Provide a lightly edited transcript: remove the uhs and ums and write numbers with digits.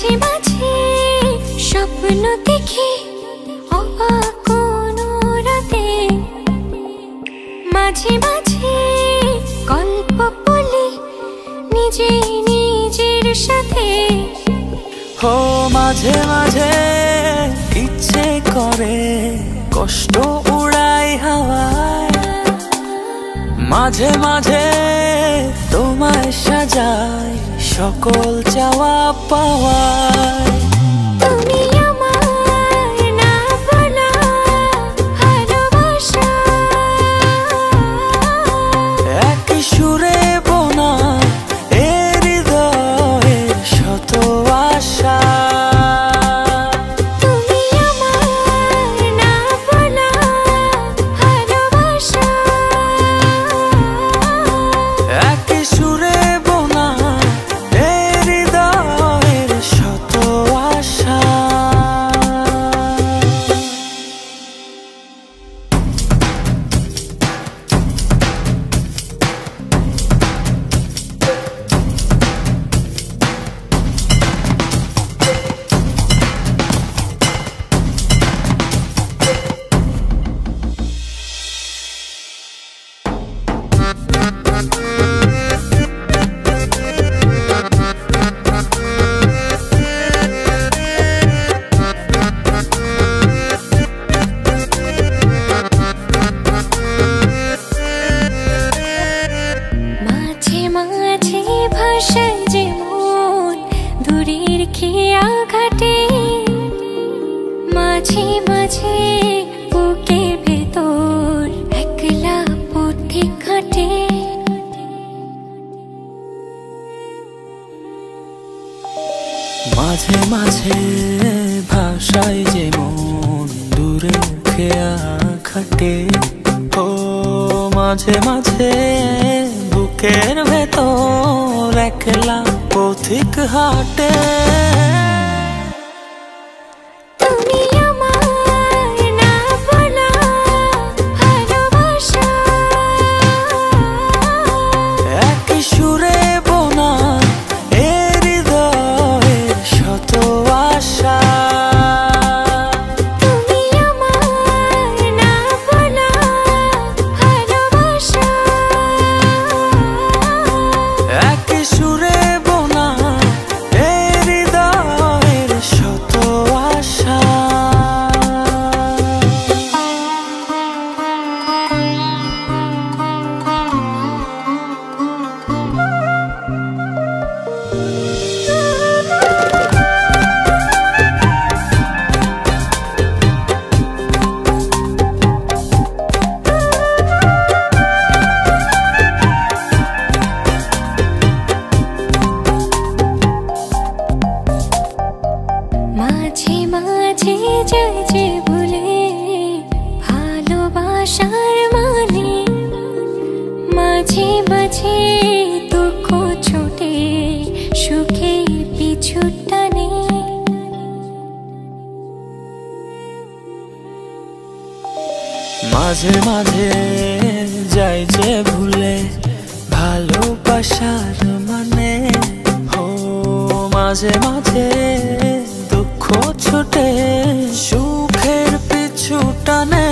মাঝে মাঝে স্বপ্ন দেখি অবাক কোনো রাতে, মাঝে মাঝে গল্প বলি নিজে নিজের সাথে। ও মাঝে মাঝে ইচ্ছে করে কষ্ট উড়াই হাওয়ায়, মাঝে মাঝে তোমায় সাজাই সকল চাওয়া পাওয়ায়। তুমি আমার না বলা ভালোবাসা, এক সুরে বোনা এ হৃদয়ের শত আশা। তুমি আমার না বলা ভালোবাসা, এক সুরে বোনা এ হৃদয়ের শত আশা। মাঝে মাঝে ভাষায় যে মন দূরের খেয়া ঘাটে, মাঝে মাঝে বুকের ভেতর একলা পথিক ঘাটে। মাঝে মাঝে ভাষায় যে মন দূরে খেয়া খাটে, ও মাঝে মাঝে বুকের ভেতর একলা পথিক হাটে। তুমি আমার না বলা ভালোবাসা, এক সুরে বোনা এ হৃদয়ের শত আশা। তুমি আমার না বলা ভালোবাসা, এক সুরে বোনা এ হৃদয়ের শত আশা। মাঝে মাঝে যায় যে ভুলে ভালোবাসার মানে, মাঝে মাঝে দুঃখ ছোটে সুখে পিছু টানে। মাঝে মাঝে যাই যে ভুলে ভালোবাসার মানে, ও মাঝে মাঝে দুঃখ ছোটে সুখের পিছু টানে।